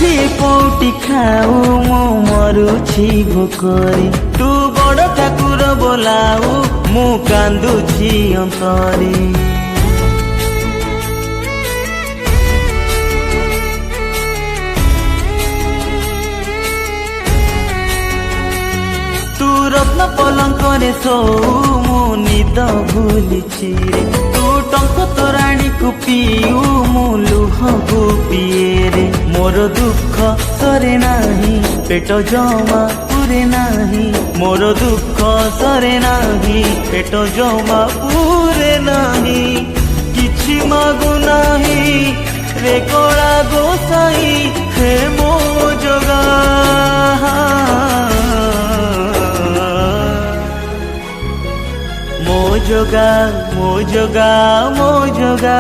पौटी खाऊ मो मरुछि भोकरे तू बड़ ठाकुर बोलाऊ मु कांदुछि अंतरे तू रत्न पलंकरे सोऊ मो निद भूलिछि रे तू टंक तोराणी को पीऊ मो लुह को पिए रे मोर दुख सरे नाही पेट जमा पूरे नाही मोर दुख सरे नाही पेट जमा पूरे नाही किछि मागु नाही रे कला गोसाई हे मो जगा मोजोगा मोजोगा मोजोगा।